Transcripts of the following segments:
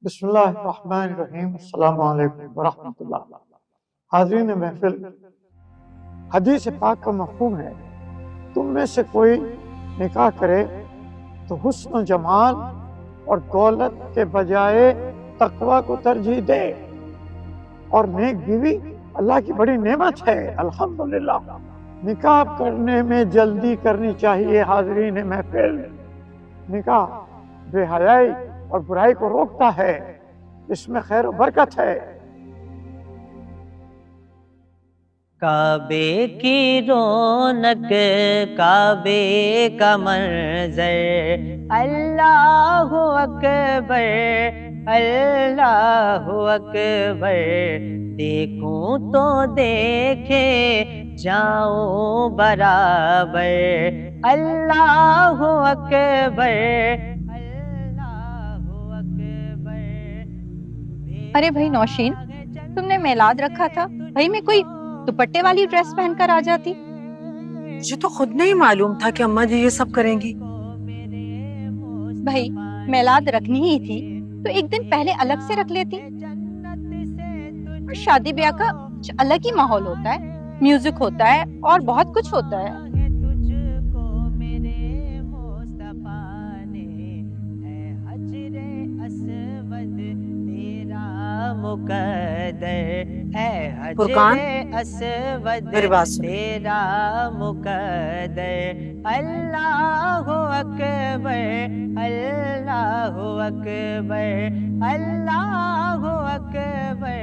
बिस्मिल्लाहिर्रहमानिर्रहीम। अस्सलामु अलैकुम वरहमतुल्लाह। हाज़रीन महफ़िल, हदीस पाक का मफ़हूम है, तुम में से कोई निकाह करे तो हुस्न जमाल और दौलत के बजाय तक़वा को तरजीह दे। और नेक बीवी अल्लाह की बड़ी नेमत है, अल्हम्दुलिल्लाह। निकाह करने में जल्दी करनी चाहिए हाज़रीन महफ़िल। निकाह बेहयाई और बुराई को रोकता है, इसमें खैर और बरकत है। काबे की रौनक, काबे का मंज़र, अल्लाहु अकबर, अल्लाहु अकबर। देखूं तो देखे जाऊं बराबर, अल्लाहु अकबर, अल्लाहु अकबर। अरे भाई नौशीन, तुमने मेलाद रखा था, भाई मैं कोई दुपट्टे वाली ड्रेस पहनकर आ जाती। मुझे तो खुद नहीं मालूम था कि अम्मा जी ये सब करेंगी। भाई मेलाद रखनी ही थी तो एक दिन पहले अलग से रख लेती। और शादी ब्याह का अलग ही माहौल होता है, म्यूजिक होता है और बहुत कुछ होता है। फुरकान, मेरी बात सुन। तेरा मुकद्दर, अल्लाहु अकबर, अल्लाहु अकबर, अल्लाहु अकबर,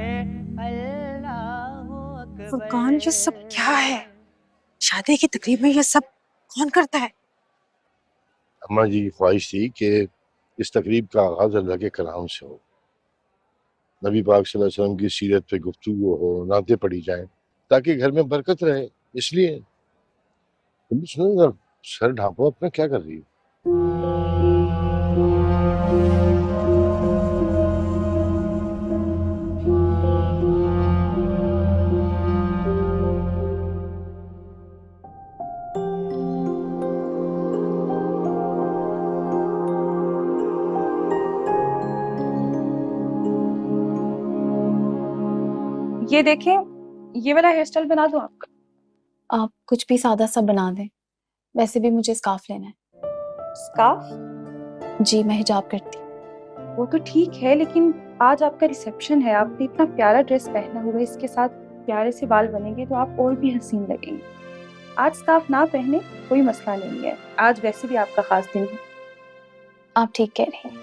अल्लाहु अकबर। फुरकान, ये सब क्या है? शादी की तकरीब में ये सब कौन करता है? अम्मा जी की ख्वाहिश थी कि इस तकरीब का आगाज अल्लाह के कलाम से हो, नबी पाक सल्लल्लाहु अलैहि वसल्लम की सीरत पे गुफ्तगू हो, नाते पढ़ी जाएं ताकि घर में बरकत रहे। इसलिए तुम सुनो जरा, सर ढांपो अपना, क्या कर रही हो? ये देखें, ये वाला हेयर स्टाइल बना दूं आपका? आप कुछ भी सादा सा बना दें। वैसे भी मुझे स्कार्फ लेना है। स्कार्फ? जी, मैं हिजाब करती। वो तो ठीक है, लेकिन आज आपका रिसेप्शन है, आपने इतना प्यारा ड्रेस पहना हुआ है, इसके साथ प्यारे से बाल बनेंगे तो आप और भी हसीन लगेंगे। आज स्कार्फ ना पहने कोई मसला नहीं है, आज वैसे भी आपका खास दिन है। आप ठीक कह रही हैं,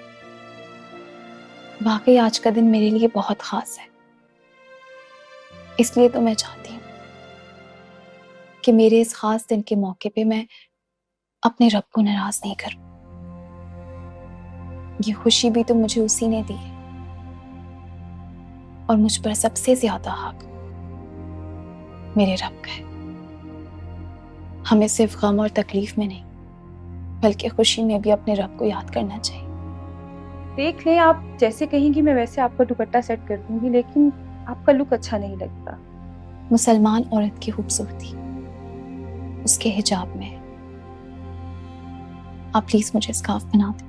वाकई आज का दिन मेरे लिए बहुत खास है। इसलिए तो मैं चाहती हूँ कि मेरे इस खास दिन के मौके पे मैं अपने रब को नाराज नहीं करूं। ये खुशी भी तो मुझे उसी ने दी है और मुझ पर सबसे ज्यादा हक मेरे रब का है। हमें सिर्फ गम और तकलीफ में नहीं बल्कि खुशी में भी अपने रब को याद करना चाहिए। देख लें, आप जैसे कहेंगी मैं वैसे आपका दुपट्टा सेट कर दूंगी, लेकिन आपका लुक अच्छा नहीं लगता। मुसलमान औरत की खूबसूरती उसके हिजाब में है। आप प्लीज मुझे स्कार्फ बना दें।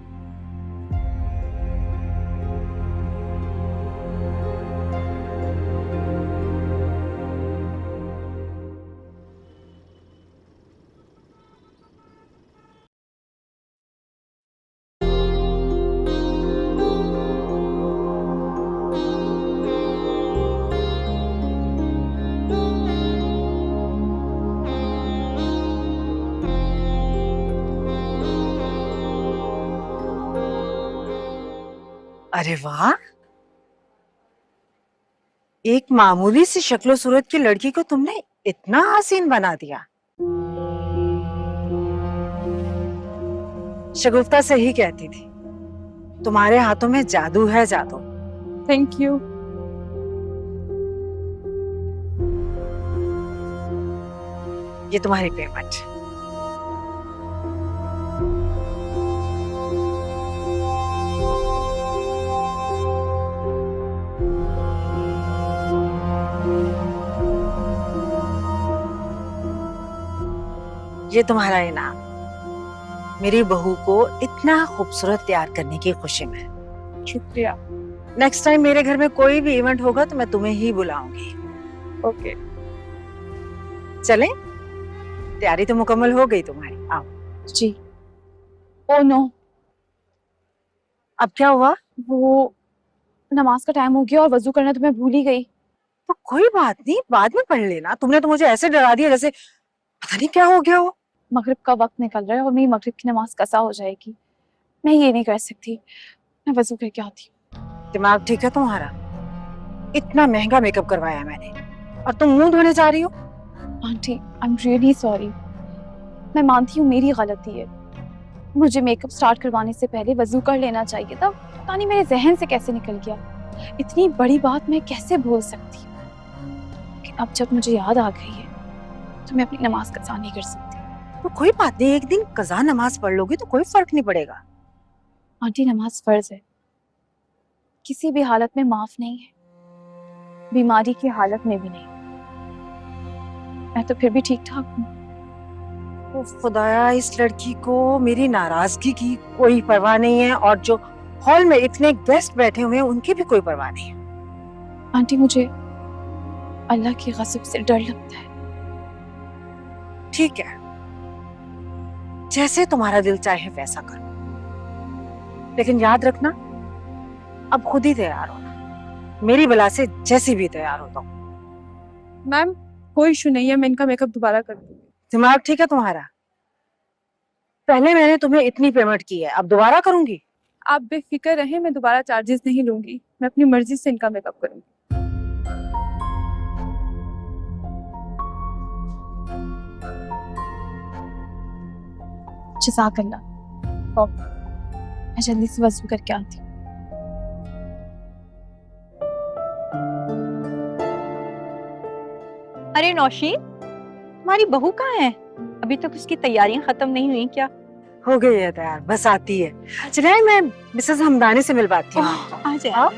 अरे वाह, एक मामूली सी शक्लो सूरत की लड़की को तुमने इतना हसीन बना दिया। शगुफ्ता सही कहती थी, तुम्हारे हाथों में जादू है, जादू। Thank you. ये तुम्हारी पेमेंट। ये तुम्हारा इनाम, मेरी बहू को इतना खूबसूरत तैयार करने की खुशी में। शुक्रिया। नेक्स्ट टाइम मेरे घर में कोई भी इवेंट होगा तो मैं तुम्हें ही बुलाऊंगी। ओके। चलें? तैयारी तो मुकम्मल हो गई तुम्हारी, आओ। जी। ओ नो, अब क्या हुआ? वो नमाज का टाइम हो गया और वजू करना तो मैं भूल ही गई। तो कोई बात नहीं, बाद में पढ़ लेना। तुमने तो मुझे ऐसे डरा दिया जैसे पता नहीं क्या हो गया हो। मगरिब का वक्त निकल रहा है और मेरी मगरिब की नमाज कसा हो जाएगी। मैं ये नहीं कर सकती, मैं वजू करके आती हूँ। दिमाग ठीक है तुम्हारा? इतना महंगा मेकअप करवाया मैंने और तुम मुंह धोने जा रही हो? Aunty, I am really sorry. मैं मानती हूँ मेरी गलती है। मुझे मेकअप स्टार्ट करवाने से पहले वजू कर लेना चाहिए था। पता नहीं मेरे जहन से कैसे निकल गया। इतनी बड़ी बात मैं कैसे भूल सकती हूँ। लेकिन अब जब मुझे याद आ गई है तो मैं अपनी नमाज कज़ा नहीं कर सकती। तो कोई बात नहीं, एक दिन कज़ा नमाज पढ़ लोगी तो कोई फर्क नहीं पड़ेगा। आंटी, नमाज फर्ज है, किसी भी हालत में माफ नहीं है, बीमारी की हालत में भी नहीं। मैं तो फिर भी ठीक ठाक हूँ। ओ खुदाया, इस लड़की को मेरी नाराजगी की कोई परवाह नहीं है और जो हॉल में इतने गेस्ट बैठे हुए हैं उनकी भी कोई परवाह नहीं है। आंटी, मुझे अल्लाह की गज़ब से डर लगता है। ठीक है, जैसे तुम्हारा दिल चाहे वैसा करो, लेकिन याद रखना अब खुद ही तैयार होना। मेरी बला से जैसी भी तैयार होता हूँ। मैम कोई इशू नहीं है, मैं इनका मेकअप दोबारा कर दूंगी। दिमाग ठीक है तुम्हारा? पहले मैंने तुम्हें इतनी पेमेंट की है, अब दोबारा करूंगी? आप बेफिक्र रहें, मैं दोबारा चार्जेस नहीं लूंगी। मैं अपनी मर्जी से इनका मेकअप करूंगी। जज़ाकल्लाह। मैं जल्दी से वज़ू करके आती हूँ। अरे नौशीन, तुम्हारी बहू कहाँ है? अभी तक उसकी तैयारियां खत्म नहीं हुई क्या? हो गई है तैयार, बस आती है। चलिए मैं मिसेस हमदानी से मिलवाती हूँ। आ जाए। आओ।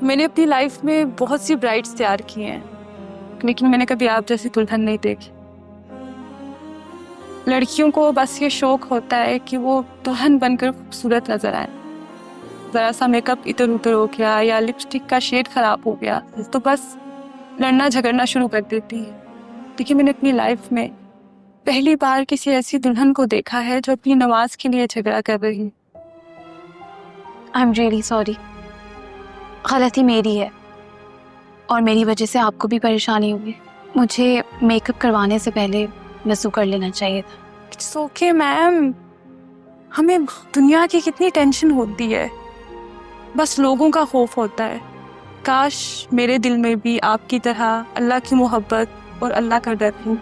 मैंने अपनी लाइफ में बहुत सी ब्राइड्स तैयार की हैं, लेकिन मैंने कभी आप जैसी दुल्हन नहीं देखी। लड़कियों को बस ये शौक होता है कि वो दुल्हन बनकर खूबसूरत नजर आए। ज़रा सा मेकअप इधर उधर हो गया या लिपस्टिक का शेड खराब हो गया तो बस लड़ना झगड़ना शुरू कर देती है। लेकिन मैंने अपनी लाइफ में पहली बार किसी ऐसी दुल्हन को देखा है जो अपनी नमाज के लिए झगड़ा कर रही है। I am really sorry. गलती मेरी है और मेरी वजह से आपको भी परेशानी हुई। मुझे मेकअप करवाने से पहले वज़ू कर लेना चाहिए था। इट्स ओके मैम, हमें दुनिया की कितनी टेंशन होती है, बस लोगों का खौफ होता है। काश मेरे दिल में भी आपकी तरह अल्लाह की मोहब्बत और अल्लाह का डर हो।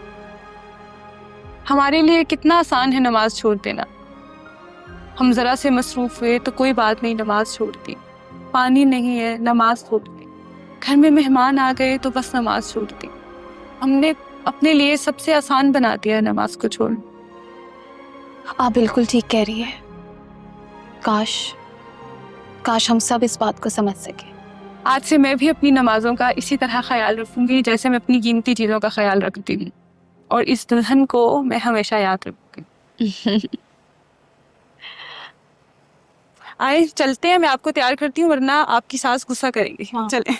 हमारे लिए कितना आसान है नमाज छोड़ देना। हम ज़रा से मसरूफ़ हुए तो कोई बात नहीं, नमाज छोड़ दी। पानी नहीं है, नमाज छोड़ दी। घर में मेहमान आ गए तो बस नमाज छोड़ दी। हमने अपने लिए सबसे आसान बना दिया नमाज को छोड़ना। आप बिल्कुल ठीक कह रही है। काश हम सब इस बात को समझ सके। आज से मैं भी अपनी नमाजों का इसी तरह ख्याल रखूंगी जैसे मैं अपनी कीमती चीज़ों का ख्याल रखती हूँ, और इस दुल्हन को मैं हमेशा याद रखूंगी। आए चलते हैं, मैं आपको तैयार करती हूँ वरना आपकी सास गुस्सा करेंगी। हाँ। चलें।